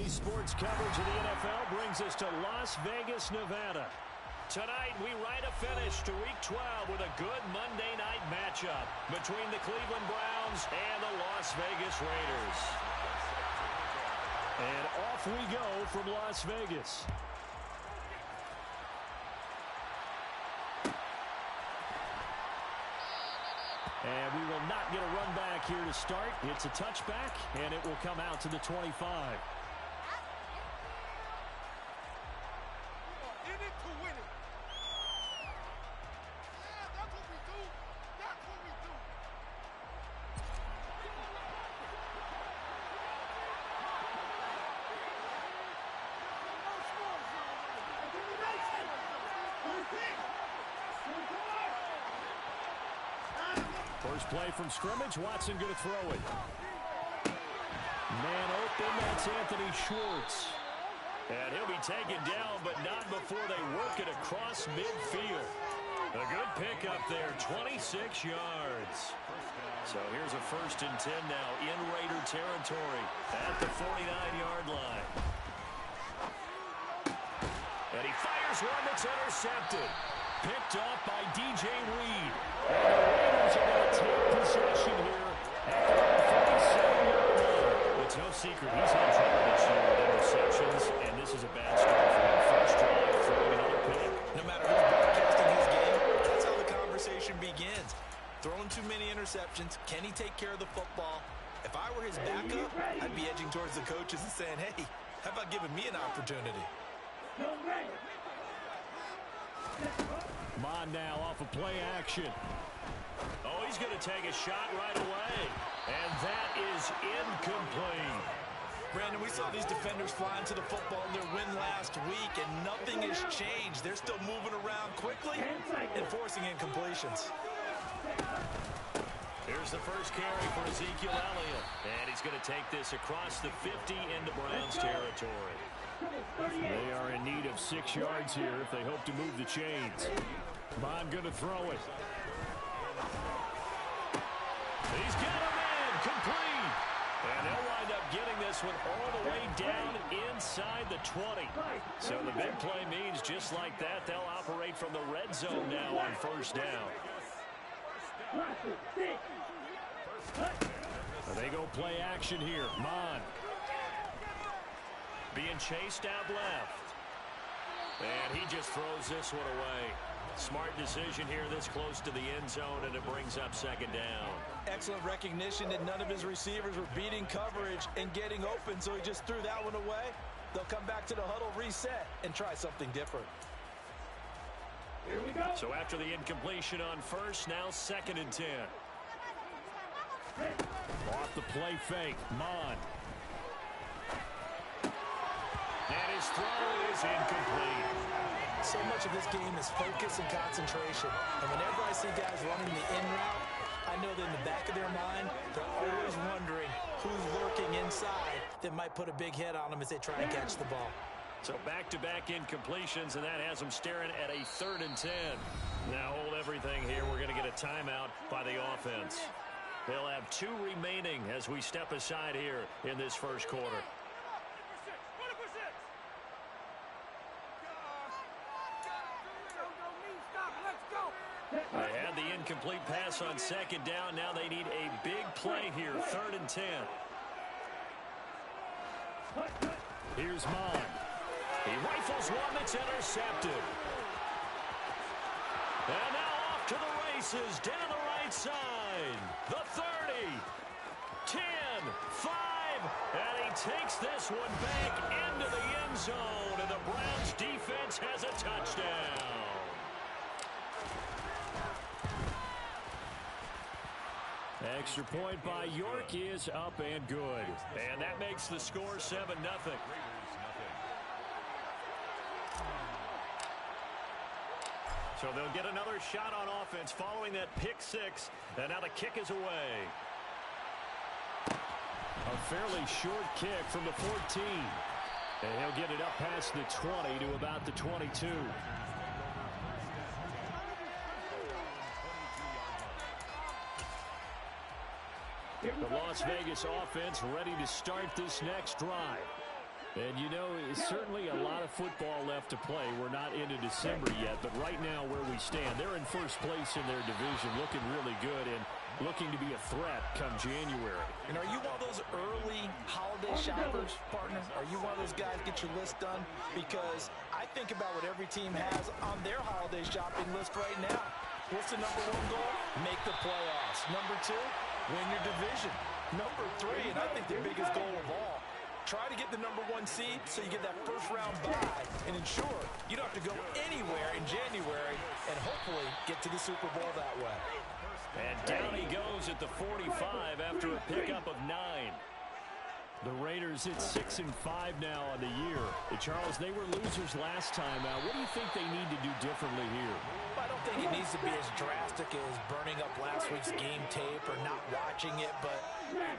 ABC Sports coverage of the NFL brings us to Las Vegas, Nevada. Tonight, we write a finish to Week 12 with a good Monday night matchup between the Cleveland Browns and the Las Vegas Raiders. And off we go from Las Vegas. And we will not get a run back here to start. It's a touchback, and it will come out to the 25. In it to win it. Yeah, that's what we do. That's what we do. First play from scrimmage. Watson going to throw it. Man open. That's Anthony Schwartz. And he'll be taken down, but not before they work it across midfield. A good pickup there, 26 yards. So here's a 1st and 10 now in Raider territory at the 49-yard line. And he fires one that's intercepted. Picked off by DJ Reed. And the Raiders are going to take possession here at the 47-yard line. It's no secret he's had trouble this year with interceptions, and this is a bad start for him. First drive, throwing another pick. No matter who's broadcasting his game, that's how the conversation begins. Throwing too many interceptions. Can he take care of the football? If I were his backup, I'd be edging towards the coaches and saying, hey, how about giving me an opportunity? Mond now off of play action. Oh, he's going to take a shot right away. And that is incomplete. Brandon, we saw these defenders flying to the football in their win last week, and nothing has changed. They're still moving around quickly and forcing incompletions. Here's the first carry for Ezekiel Elliott. And he's going to take this across the 50 into Browns territory. They are in need of 6 yards here if they hope to move the chains. Mond going to throw it. He's got him in, complete. And they'll wind up getting this one all the way down inside the 20. So the big play means just like that, they'll operate from the red zone now on first down. They go play action here. Mond being chased out left. And he just throws this one away. Smart decision here this close to the end zone, and it brings up 2nd down. Excellent recognition that none of his receivers were beating coverage and getting open, so he just threw that one away. They'll come back to the huddle, reset, and try something different. Here we go. So after the incompletion on first, now 2nd and 10. Off the play fake, Mond. And his throw is incomplete. So much of this game is focus and concentration. And whenever I see guys running the in route, I know that in the back of their mind, they're always wondering who's lurking inside that might put a big hit on them as they try and catch the ball. So back-to-back incompletions, and that has them staring at a 3rd and 10. Now hold everything here. We're going to get a timeout by the offense. They'll have 2 remaining as we step aside here in this first quarter. They had the incomplete pass on 2nd down. Now they need a big play here, 3rd and 10. Here's Mond. He rifles one that's intercepted. And now off to the races down the right side. The 30, 10, 5, and he takes this one back into the end zone, and the Browns defense has a touchdown. Extra point by York is up and good. And that makes the score 7-0. So they'll get another shot on offense following that pick 6. And now the kick is away. A fairly short kick from the 14. And he'll get it up past the 20 to about the 22. The Las Vegas offense ready to start this next drive. And, you know, certainly a lot of football left to play. We're not into December yet, but right now where we stand, they're in first place in their division, looking really good and looking to be a threat come January. And are you one of those early holiday shoppers, partner? Are you one of those guys get your list done? Because I think about what every team has on their holiday shopping list right now. What's the number one goal? Make the playoffs. Number two, win your division. Number three, and I think the biggest goal of all, try to get the number one seed so you get that first round bye and ensure you don't have to go anywhere in January and hopefully get to the Super Bowl that way. And down he goes at the 45 after a pickup of 9. The Raiders hit 6-5 now on the year. Charles, they were losers last time out. What do you think they need to do differently here? I don't think it needs to be as drastic as burning up last week's game tape or not watching it, but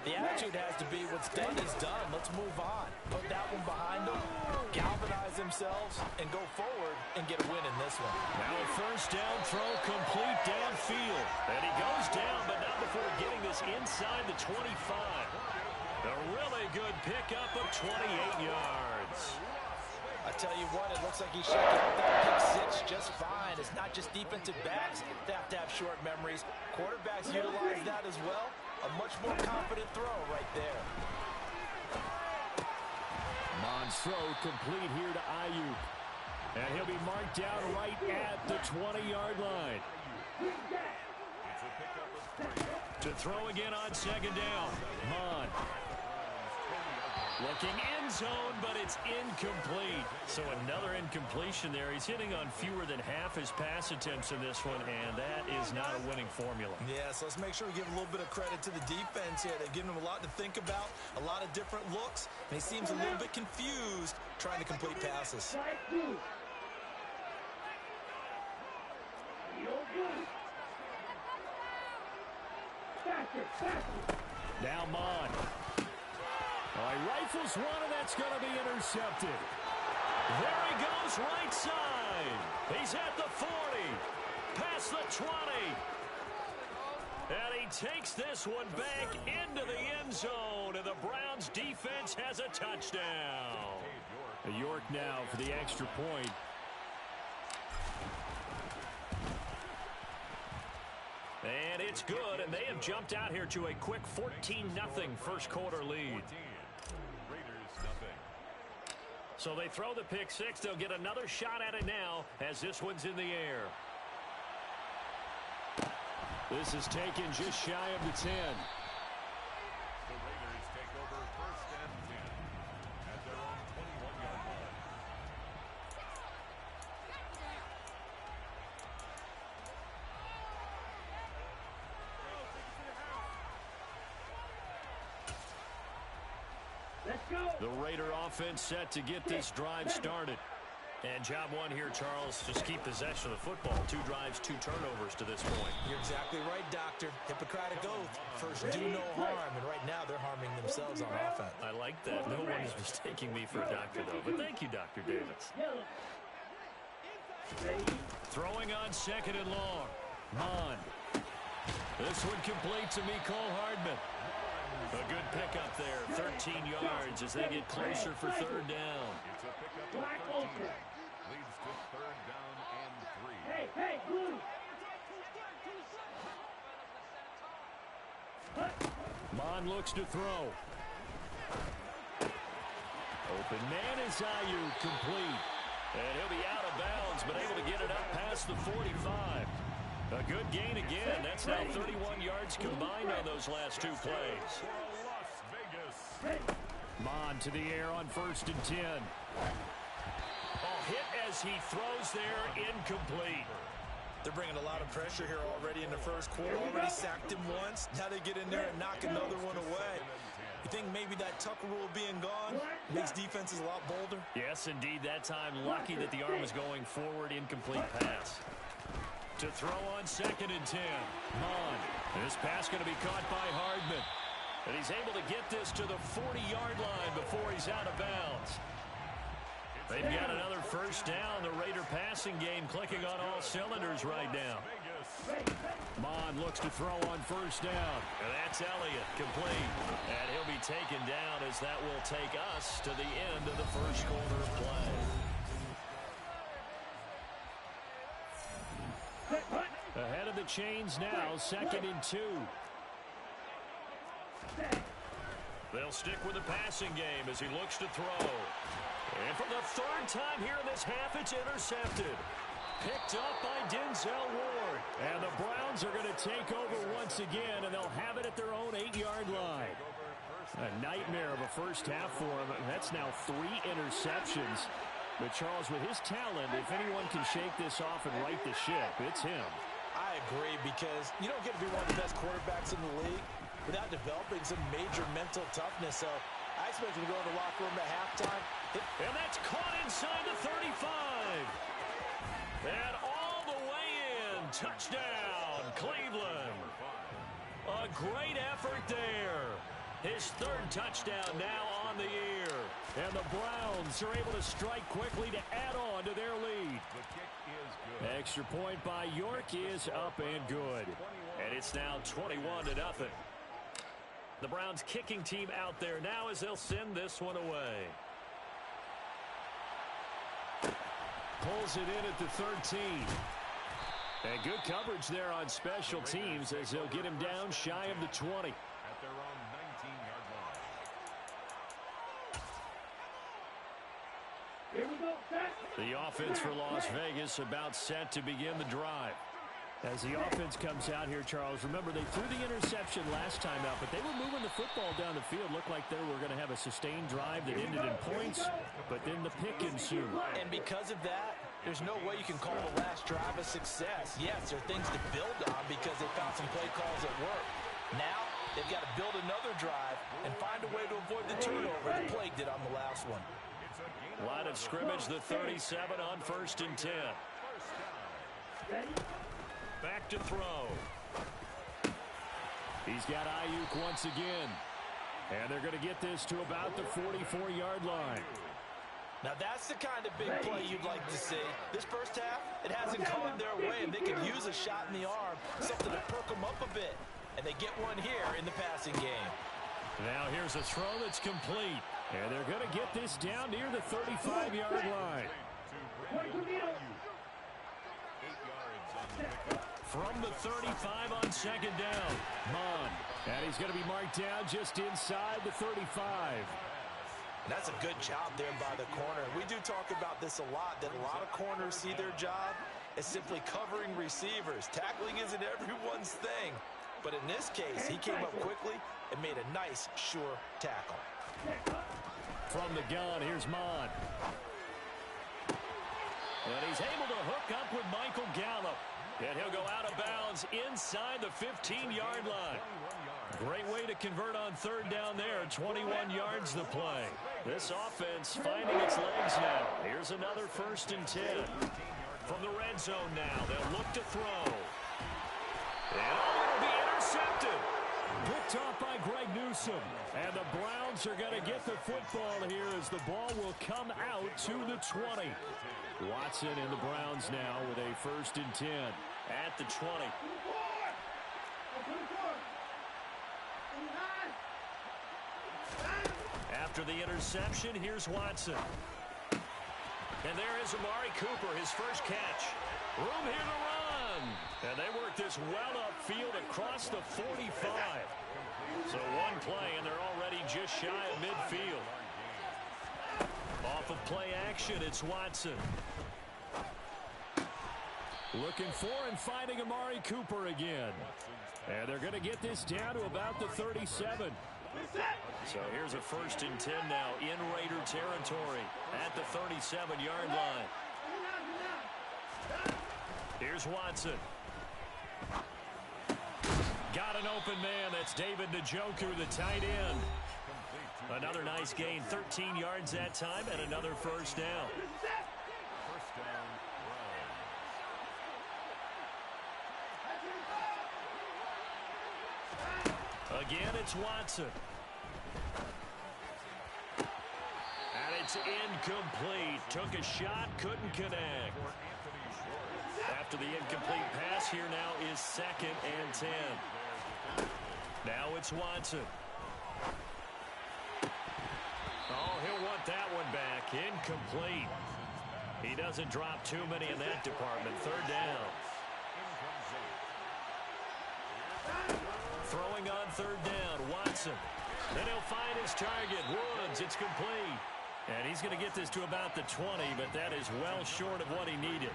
the attitude has to be what's done is done. Let's move on. Put that one behind them, galvanize themselves, and go forward and get a win in this one. Now a first down throw complete downfield. And he goes down, but not before getting this inside the 25. A really good pickup of 28 yards. I tell you what, it looks like he's shaking out that pick six just fine. It's not just defensive backs that have to have short memories. Quarterbacks utilize that as well. A much more confident throw right there. Mond's throw complete here to Ayuk. And he'll be marked down right at the 20-yard line. To throw again on second down. Mond. Looking end zone, but it's incomplete. So another incompletion there. He's hitting on fewer than half his pass attempts in this one, and that is not a winning formula. Yeah, so let's make sure we give a little bit of credit to the defense here. They've given him a lot to think about, a lot of different looks, and he seems a little bit confused trying to complete passes. Now Mond. He rifles one, and that's going to be intercepted. There he goes, right side. He's at the 40, past the 20. And he takes this one back into the end zone, and the Browns defense has a touchdown. York now for the extra point. And it's good, and they have jumped out here to a quick 14-0 first quarter lead. So they throw the pick six. They'll get another shot at it now as this one's in the air. This is taken just shy of the 10. The Raiders take over first and 10 at their own 21-yard line. The Raider offense set to get this drive started. And job one here, Charles, just keep possession of the football. 2 drives, 2 turnovers to this point. You're exactly right, Doctor. Hippocratic oath. First, do no harm. And right now, they're harming themselves on offense. I like that. No one is mistaking me for a doctor, though. But thank you, Dr. Davis. Throwing on second and long. Mond. This one complete to Mecole Hardman. A good pickup there. 13 yards as they get closer for third down. It's a pickup of 13. Leads to third down and 3. Hey, Blue. Mond looks to throw. Open man is Ayuk, complete. And he'll be out of bounds, but able to get it up past the 45. A good gain again. That's now 31 yards combined on those last 2 plays. Las Vegas. Mond to the air on first and 10. Hit as he throws there, incomplete. They're bringing a lot of pressure here already in the first quarter. Already sacked him once. Now they get in there and knock another one away. You think maybe that Tucker rule being gone makes defenses a lot bolder? Yes, indeed. That time, lucky that the arm was going forward, incomplete pass. To throw on second and 10. Mond. This pass going to be caught by Hardman. And he's able to get this to the 40-yard line before he's out of bounds. They've got another first down. The Raider passing game clicking on all cylinders right now. Mond looks to throw on first down. And that's Elliott, complete. And he'll be taken down as that will take us to the end of the first quarter of play. Ahead of the chains now, 2nd and 2. They'll stick with the passing game as he looks to throw. And for the 3rd time here in this half, it's intercepted. Picked up by Denzel Ward. And the Browns are going to take over once again, and they'll have it at their own 8-yard line. A nightmare of a first half for him. That's now 3 interceptions. But Charles, with his talent, if anyone can shake this off and right the ship, it's him. I agree, because you don't get to be one of the best quarterbacks in the league without developing some major mental toughness. So I expect him to go in the locker room at halftime. And that's caught inside the 35. And all the way in. Touchdown, Cleveland. A great effort there. His 3rd touchdown now on the year. And the Browns are able to strike quickly to add on to their lead. The kick is good. Extra point by York is up and good. And it's now 21-0. The Browns kicking team out there now as they'll send this one away. Pulls it in at the 13. And good coverage there on special teams as they'll get him down shy of the 20. At their own 19-yard line. Here we go, set. The offense for Las Vegas about set to begin the drive. As the offense comes out here, Charles, remember they threw the interception last time out, but they were moving the football down the field. Looked like they were going to have a sustained drive that ended in points, but then the pick ensued. And because of that, there's no way you can call the last drive a success. Yes, there are things to build on because they found some play calls that work. Now, they've got to build another drive and find a way to avoid the turnover the Plague did on the last one. Line of scrimmage, the 37 on 1st and 10. Back to throw. He's got Ayuk once again. And they're going to get this to about the 44-yard line. Now that's the kind of big play you'd like to see. This first half, it hasn't gone their way, and they could use a shot in the arm, something to perk them up a bit. And they get one here in the passing game. Now here's a throw that's complete. And they're going to get this down near the 35-yard line. From the 35 on 2nd down, Mond. And he's going to be marked down just inside the 35. That's a good job there by the corner. We do talk about this a lot, that a lot of corners see their job as simply covering receivers. Tackling isn't everyone's thing. But in this case, he came up quickly and made a nice, sure tackle. From the gun, here's Mond. And he's able to hook up with Michael Gallup. And he'll go out of bounds inside the 15-yard line. Great way to convert on 3rd down there. 21 yards the play. This offense finding its legs now. Here's another 1st and 10. From the red zone now, they'll look to throw. And it'll be intercepted. Picked off by Greg Newsome. And the Browns are going to get the football here as the ball will come out to the 20. Watson and the Browns now with a 1st and 10 at the 20. After the interception, here's Watson. And there is Amari Cooper, his first catch. Room here to run. And they work this well upfield across the 45. So one play, and they're already just shy of midfield. Off of play action, it's Watson. Looking for and finding Amari Cooper again. And they're going to get this down to about the 37. So here's a 1st and 10 now in Raider territory at the 37-yard line. Here's Watson. Got an open man. That's David Njoku, the tight end. Another nice gain, 13 yards that time, and another 1st down. First down, Browns. Again, it's Watson. And it's incomplete. Took a shot, couldn't connect. after the incomplete pass. Here now is 2nd and 10. Now it's Watson. Oh, he'll want that one back. Incomplete. He doesn't drop too many in that department. 3rd down. Throwing on 3rd down, Watson. Then he'll find his target, Woods. It's complete. And he's going to get this to about the 20, but that is well short of what he needed.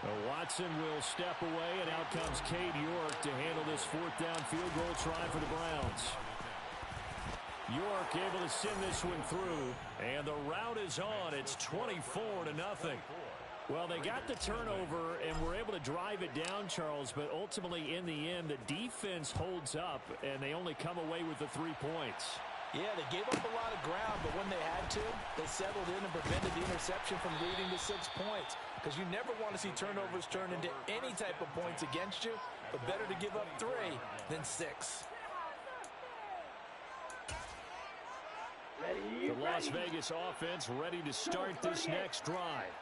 Well, Watson will step away, and out comes Cade York to handle this 4th down field goal try for the Browns. York able to send this one through, and the route is on. It's 24-0. Well, they got the turnover and were able to drive it down, Charles, but ultimately in the end, the defense holds up, and they only come away with the 3 points. Yeah, they gave up a lot of ground, but when they had to, they settled in and prevented the interception from leading to 6 points. Because you never want to see turnovers turn into any type of points against you, but better to give up 3 than 6. The Las Vegas offense ready to start this next drive.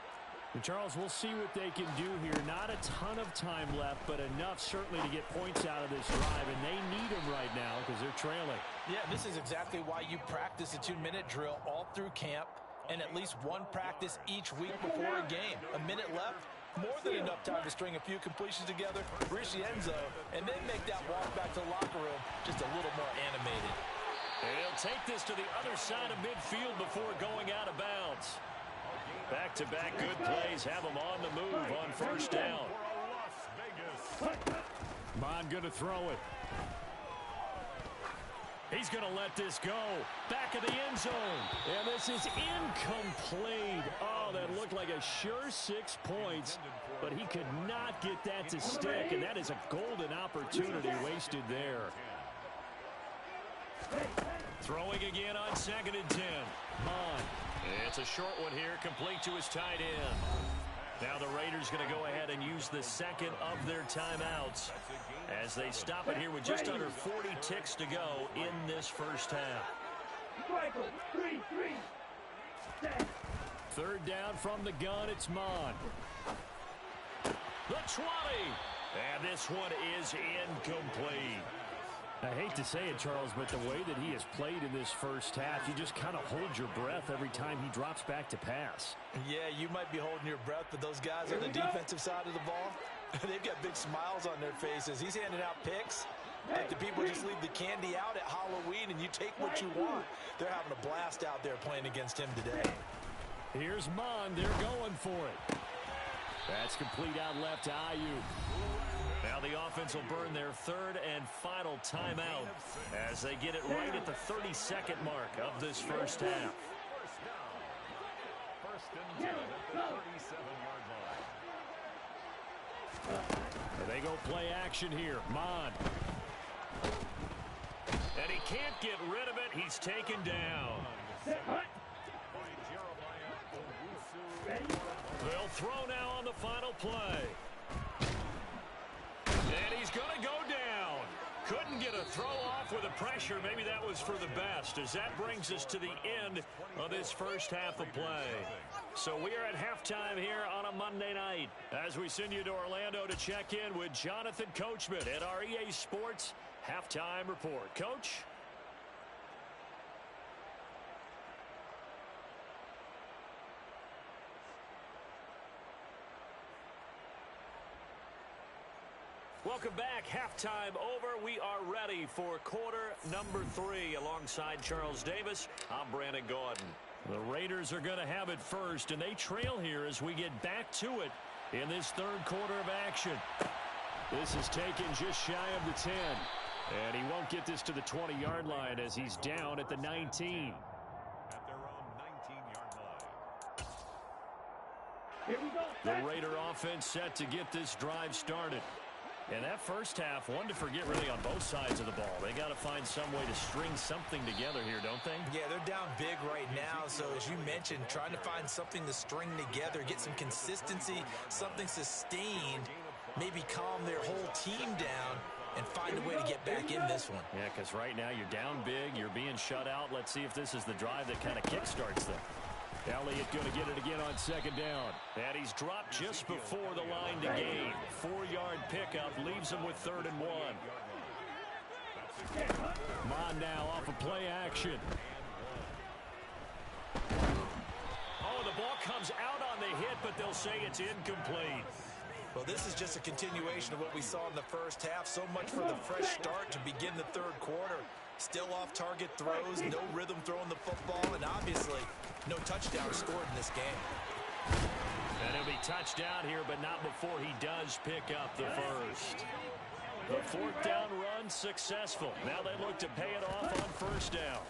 And Charles, we'll see what they can do here. Not a ton of time left, but enough certainly to get points out of this drive, and they need them right now because they're trailing. Yeah, this is exactly why you practice a 2-minute drill all through camp and at least one practice each week before a game. A minute left, more than enough time to string a few completions together, reach the end zone, and then make that walk back to the locker room just a little more animated. And he'll take this to the other side of midfield before going out of bounds. Back-to-back good plays have him on the move on 1st down. Bond going to throw it. He's going to let this go. Back of the end zone. And this is incomplete. Oh, that looked like a sure 6 points, but he could not get that to stick, and that is a golden opportunity wasted there. Throwing again on 2nd and 10. Bond. It's a short one here, complete to his tight end. Now the Raiders going to go ahead and use the 2nd of their timeouts as they stop it here with just under 40 ticks to go in this 1st half. 3rd down from the gun, it's Mond. The 20. And this one is incomplete. I hate to say it, Charles, but the way that he has played in this 1st half, you just kind of hold your breath every time he drops back to pass. Yeah, you might be holding your breath, but those guys on the defensive side of the ball, they've got big smiles on their faces. He's handing out picks like the people just leave the candy out at Halloween and you take what you want. They're having a blast out there playing against him today. Here's Mond. They're going for it. That's complete out left to Ayuk. Now the offense will burn their 3rd and final timeout as they get it right at the 32nd mark of this 1st half. 1st and 10 at the 37-yard line. They go play action here. Mond. And he can't get rid of it. He's taken down. They'll throw now on the final play. And he's going to go down. Couldn't get a throw off with the pressure. Maybe that was for the best, as that brings us to the end of this 1st half of play. So we are at halftime here on a Monday night as we send you to Orlando to check in with Jonathan Coachman at our EA Sports Halftime Report. Coach? Welcome back. Halftime over. We are ready for quarter number 3 alongside Charles Davis. I'm Brandon Gaudin. The Raiders are going to have it first, and they trail here as we get back to it in this 3rd quarter of action. This is taken just shy of the 10, and he won't get this to the 20-yard line as he's down at the 19. At their own 19-yard line. Here we go. The Raider offense set to get this drive started. And that 1st half, one to forget really on both sides of the ball. They got to find some way to string something together here, don't they? Yeah, they're down big right now, so as you mentioned, trying to find something to string together, get some consistency, something sustained, maybe calm their whole team down and find a way to get back in this one. Yeah, because right now you're down big, you're being shut out. Let's see if this is the drive that kind of kickstarts them. Elliott going to get it again on second down. And he's dropped just before the line to gain. 4-yard pickup leaves him with 3rd and 1. Mond now off of play action. Oh, the ball comes out on the hit, but they'll say it's incomplete. Well, this is just a continuation of what we saw in the first half. So much for the fresh start to begin the 3rd quarter. Still off-target throws, no rhythm throwing the football, and obviously no touchdown scored in this game. And he'll be touchdown here, but not before he does pick up the first. The 4th down run successful. Now they look to pay it off on 1st down.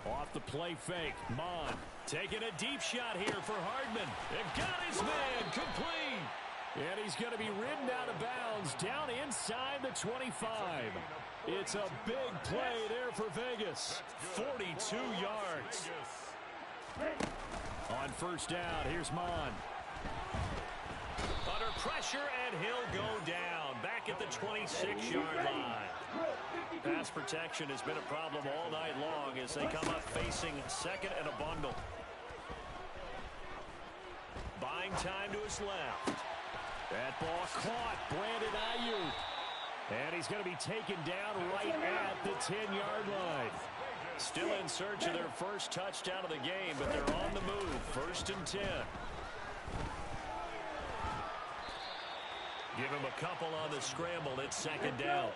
Off the play fake, Mond taking a deep shot here for Hardman. They've got his man complete. And he's going to be ridden out of bounds down inside the 25. It's a big play there for Vegas. 42 yards. On 1st down, here's Mond. Under pressure, and he'll go down. Back at the 26-yard line. Pass protection has been a problem all night long as they come up facing 2nd and a bundle. Buying time to his left. That ball caught. Brandon Ayuk. And he's going to be taken down right at the 10-yard line. Still in search of their first touchdown of the game, but they're on the move. 1st and 10. Give him a couple on the scramble. It's 2nd down.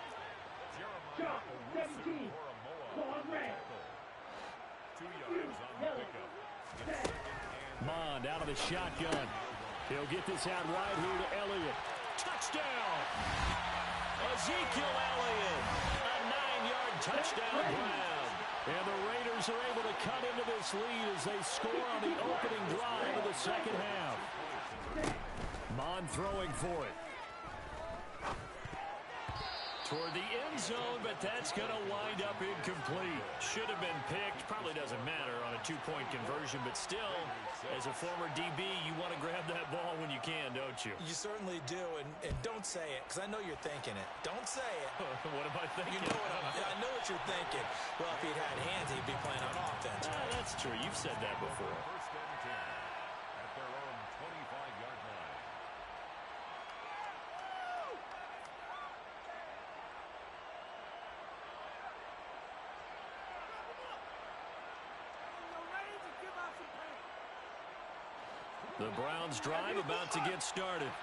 Mond out of the shotgun. He'll get this out right here to Elliott. Touchdown! Ezekiel Elliott. A 9-yard touchdown grab. And the Raiders are able to cut into this lead as they score on the opening drive of the 2nd half. Mond throwing for it. Toward the end zone, but that's going to wind up incomplete. Should have been picked. Probably doesn't matter on a 2-point conversion, but still, as a former DB, you want to grab that ball when you can, don't you? You certainly do, and don't say it, because I know you're thinking it. Don't say it. What am I thinking? You know I know what you're thinking. Well, if he'd had hands, he'd be playing on offense. That's true. You've said that before. 1st and 10 at their own 25-yard line. The Browns drive about to get started.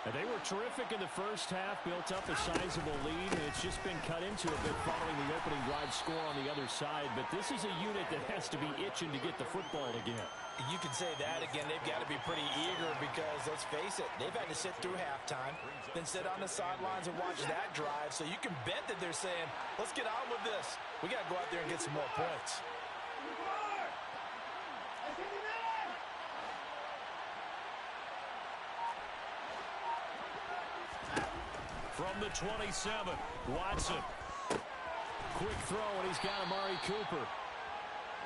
And they were terrific in the first half, built up a sizable lead, and it's just been cut into a bit following the opening drive score on the other side. But this is a unit that has to be itching to get the football again. You can say that again. They've got to be pretty eager because, let's face it, they've had to sit through halftime, then sit on the sidelines and watch that drive. So you can bet that they're saying, let's get on with this. We got to go out there and get some more points. From the 27, Watson. Quick throw, and he's got Amari Cooper.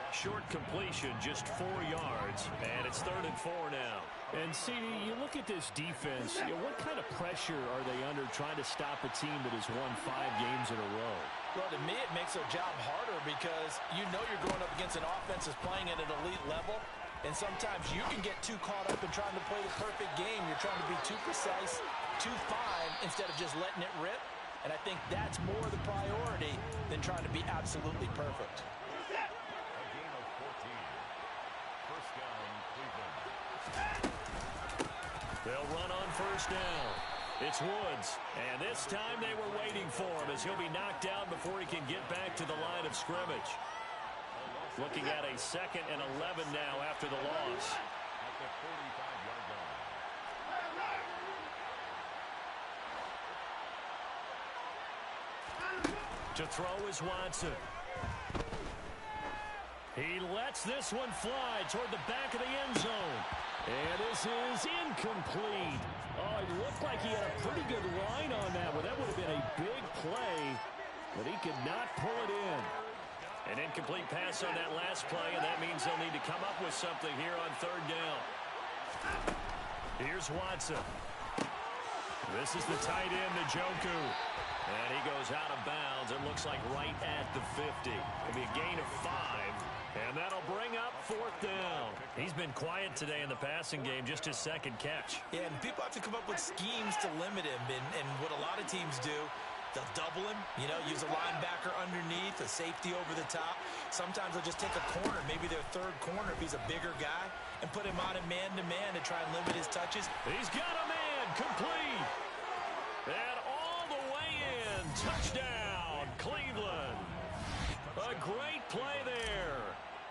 Short completion, just 4 yards, and it's 3rd and 4 now. And, CD, you look at this defense, what kind of pressure are they under trying to stop a team that has won 5 games in a row? Well, to me, it makes their job harder because you know you're going up against an offense that's playing at an elite level, and sometimes you can get too caught up in trying to play the perfect game. You're trying to be too precise, too fine, instead of just letting it rip. And I think that's more the priority than trying to be absolutely perfect. They'll run on 1st down. It's Woods. And this time they were waiting for him as he'll be knocked out before he can get back to the line of scrimmage. Looking at a 2nd and 11 now after the loss. At the 45-yard line. To throw is Watson. He lets this one fly toward the back of the end zone. And this is incomplete. Oh, it looked like he had a pretty good line on that one. That would have been a big play, but he could not pull it in. An incomplete pass on that last play, and that means they'll need to come up with something here on 3rd down. Here's Watson. This is the tight end, Njoku. And he goes out of bounds. It looks like right at the 50. It'll be a gain of 5. And that'll bring up 4th down. He's been quiet today in the passing game, just his second catch. Yeah, and people have to come up with schemes to limit him. And what a lot of teams do, they'll double him, use a linebacker underneath, a safety over the top. Sometimes they'll just take a corner, maybe their third corner if he's a bigger guy, and put him on a man-to-man to try and limit his touches. He's got a man, complete. And all the way in, touchdown, Cleveland. A great play there.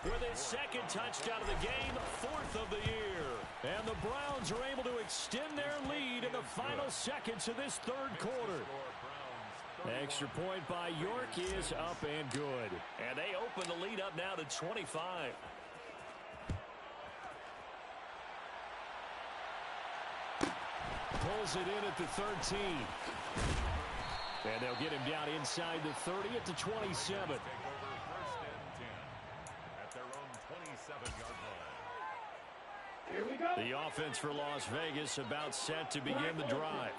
With his second touchdown of the game, fourth of the year. And the Browns are able to extend their lead in the final seconds of this third quarter. Extra point by York is up and good. And they open the lead up now to 25. Pulls it in at the 13. And they'll get him down inside the 30 at the 27. Here we go. The offense for Las Vegas about set to begin the drive.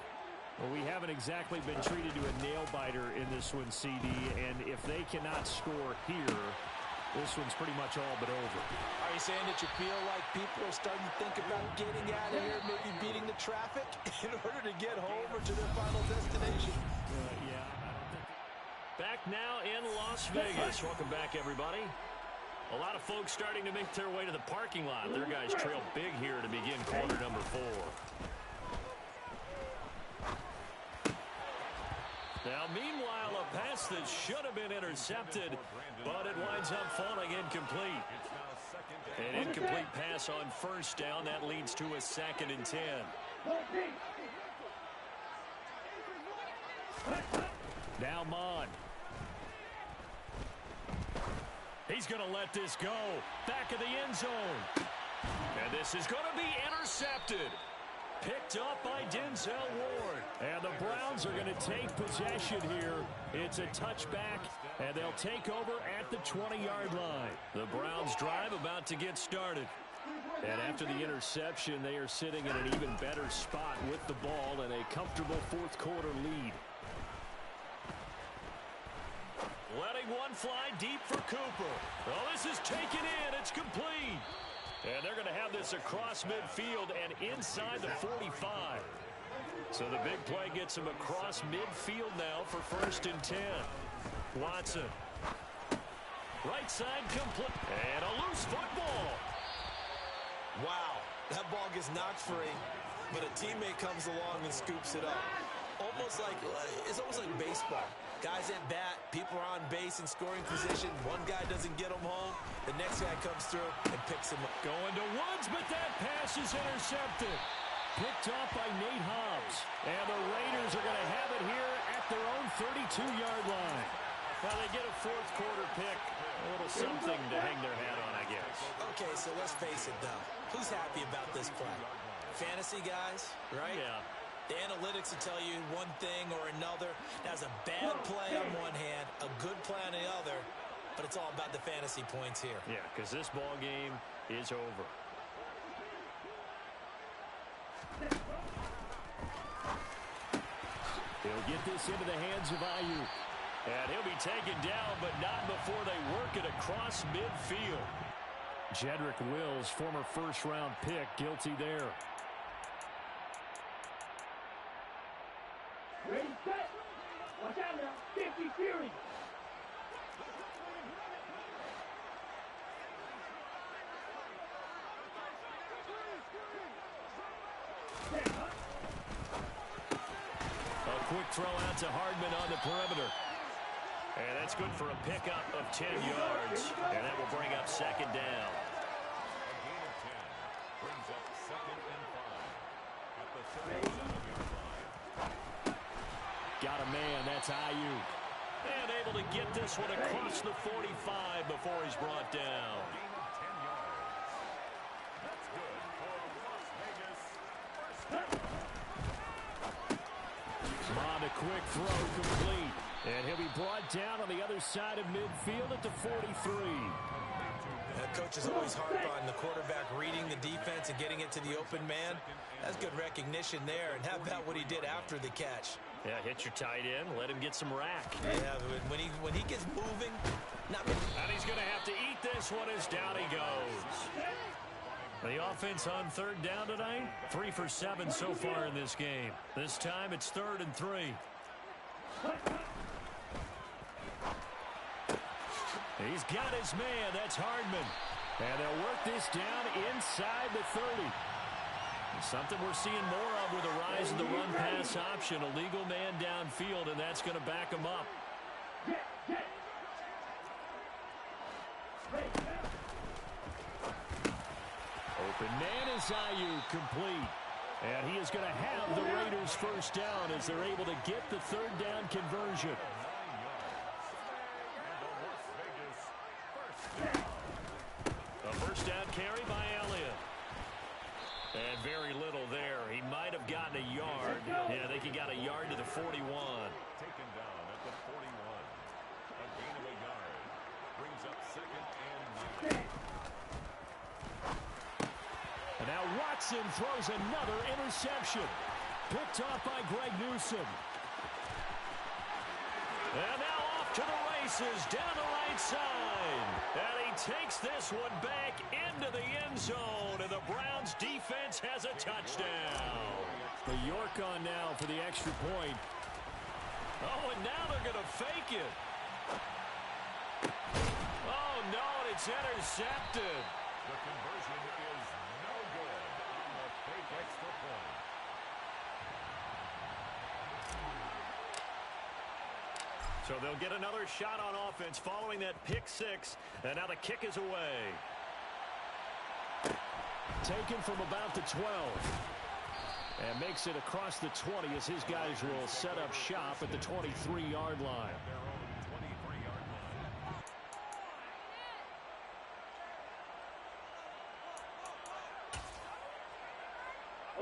Well, we haven't exactly been treated to a nail-biter in this one, CD, and if they cannot score here, this one's pretty much all but over. Are you saying that you feel like people are starting to think about getting out of here, maybe beating the traffic in order to get home or to their final destination? Yeah. Back now in Las Vegas. Welcome back, everybody. A lot of folks starting to make their way to the parking lot. Their guys trail big here to begin quarter number 4. Now, meanwhile, a pass that should have been intercepted, but it winds up falling incomplete. An incomplete pass on first down. That leads to a 2nd and 10. Now Mon. He's going to let this go. Back of the end zone. And this is going to be intercepted. Picked up by Denzel Ward. And the Browns are going to take possession here. It's a touchback, and they'll take over at the 20-yard line. The Browns drive about to get started. And after the interception, they are sitting in an even better spot with the ball and a comfortable fourth quarter lead. Letting one fly deep for Cooper. Oh, this is taken in. It's complete. And they're going to have this across midfield and inside the 45. So the big play gets him across midfield now for 1st and 10. Watson. Right side complete. And a loose football. Wow, that ball gets knocked free, but a teammate comes along and scoops it up. It's almost like baseball. Guys at bat, people are on base in scoring position. One guy doesn't get him home. The next guy comes through and picks him up. Going to Woods, but that pass is intercepted. Picked off by Nate Hobbs. And the Raiders are going to have it here at their own 32-yard line. Well, they get a fourth quarter pick. A little something to hang their hat on, I guess. Okay, so let's face it, though. Who's happy about this play? Fantasy guys, right? Yeah. The analytics will tell you one thing or another. That's a bad play on one hand, a good play on the other, but it's all about the fantasy points here. Yeah, because this ball game is over. He'll get this into the hands of Ayuk. And he'll be taken down, but not before they work it across midfield. Jedrick Wills, former first-round pick, guilty there. Ready, set. Watch out now. 50 Fury. A quick throw out to Hardman on the perimeter. And that's good for a pickup of 10 yards. And that will bring up 2nd down. A gain of 10 brings up 2nd and 5 at the 37-yard line. Got a man, that's Ayuk. And able to get this one across the 45 before he's brought down. Gain of 10 yards. That's good for Las Vegas. First down. On a quick throw, complete. And he'll be brought down on the other side of midfield at the 43. Coaches always harp on the quarterback reading the defense and getting it to the open man. That's good recognition there. And how about what he did after the catch? Yeah, hit your tight end, let him get some rack. Yeah, when he gets moving, And he's going to have to eat this one as down he goes. The offense on 3rd down tonight, 3 for 7 so far in this game. This time it's 3rd and 3. He's got his man. That's Hardman. And they'll work this down inside the 30. Something we're seeing more of with the rise of the run-pass option. A legal man downfield, and that's going to back him up. Open man is Ayuk, complete. And he is going to have the Raiders first down as they're able to get the 3rd down conversion. A first down carry by Elliott. And very little there. He might have gotten a yard. Yeah, I think he got a yard to the 41. Taken down at the 41. A gain of a yard. Brings up 2nd and 9. And now Watson throws another interception. Picked off by Greg Newsome. And now off to the races down the right side. And he takes this one back into the end zone. And the Browns defense has a touchdown. The York on now for the extra point. Oh, and now they're going to fake it. Oh, no, and it's intercepted. The conversion is no good on the fake extra point. So they'll get another shot on offense following that pick 6. And now the kick is away. Taken from about the 12. And makes it across the 20 as his guys will set up shop at the 23-yard line. Their own 23-yard line.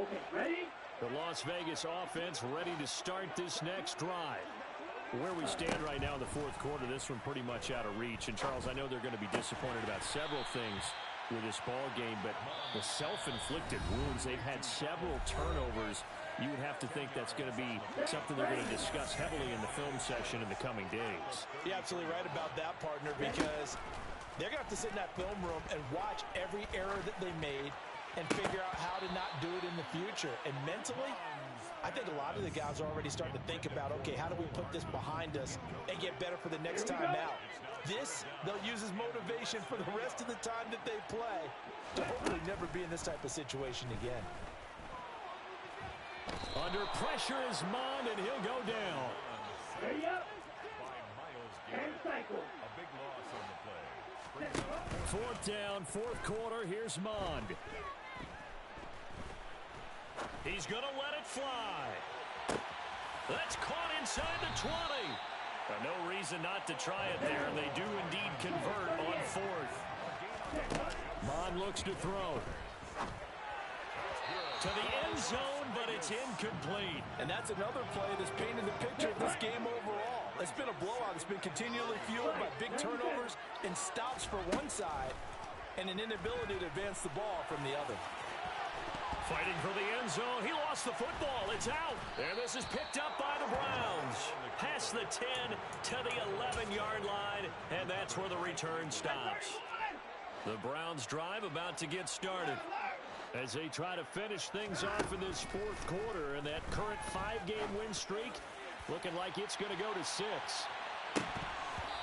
Okay, ready? The Las Vegas offense ready to start this next drive. Where we stand right now in the 4th quarter, this one pretty much out of reach. And, Charles, I know they're going to be disappointed about several things with this ball game, but the self-inflicted wounds, they've had several turnovers. You would have to think that's going to be something they're going to discuss heavily in the film session in the coming days. You're absolutely right about that, partner, because they're going to have to sit in that film room and watch every error that they made and figure out how to not do it in the future. And mentally, I think a lot of the guys are already starting to think about, okay, how do we put this behind us and get better for the next time out? This, they'll use as motivation for the rest of the time that they play to hopefully never be in this type of situation again. Under pressure is Mond, and he'll go down. Ready up? By Miles And Garrett. cycle. A big loss on the play. Brings up 4th down, 4th quarter. Here's Mond. He's going to let it fly. That's caught inside the 20. No reason not to try it there. They do indeed convert on 4th. Mond looks to throw. To the end zone, but it's incomplete. And that's another play that's painted the picture of this game overall. It's been a blowout. It's been continually fueled by big turnovers and stops for one side and an inability to advance the ball from the other. Fighting for the end zone. He lost the football. It's out. And this is picked up by the Browns. Past the 10 to the 11-yard line. And that's where the return stops. The Browns drive about to get started as they try to finish things off in this 4th quarter. And that current 5-game win streak looking like it's going to go to 6.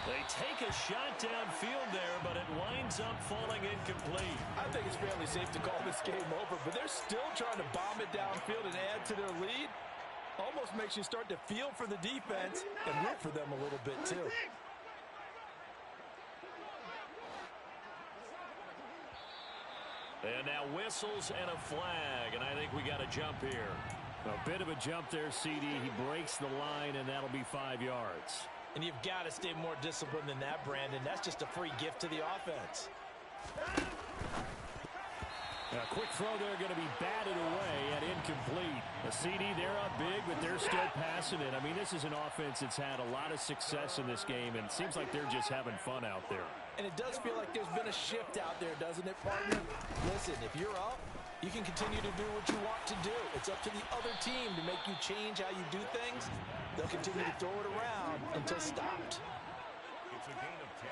They take a shot downfield there, but it winds up falling incomplete. I think it's fairly safe to call this game over, but they're still trying to bomb it downfield and add to their lead. Almost makes you start to feel for the defense and root for them a little bit, too. And now whistles and a flag, and I think we got a jump here. A bit of a jump there, CD. He breaks the line, and that'll be 5 yards. And you've got to stay more disciplined than that, Brandon. That's just a free gift to the offense. A quick throw there going to be batted away and incomplete. A CD, they're up big, but they're still passing it. I mean, this is an offense that's had a lot of success in this game, and it seems like they're just having fun out there. And it does feel like there's been a shift out there, doesn't it, partner? Listen, if you're up, you can continue to do what you want to do. It's up to the other team to make you change how you do things. They'll continue to throw it around until stopped. It's a gain of 10.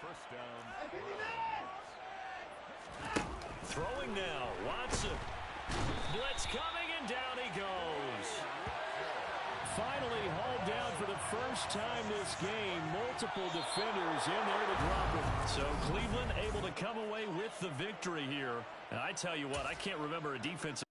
First down. Throwing now, Watson. Blitz coming, and down he goes. Finally hauled down for the first time this game. Multiple defenders in there to drop him. So Cleveland able to come away with the victory here. And I tell you what, I can't remember a defensive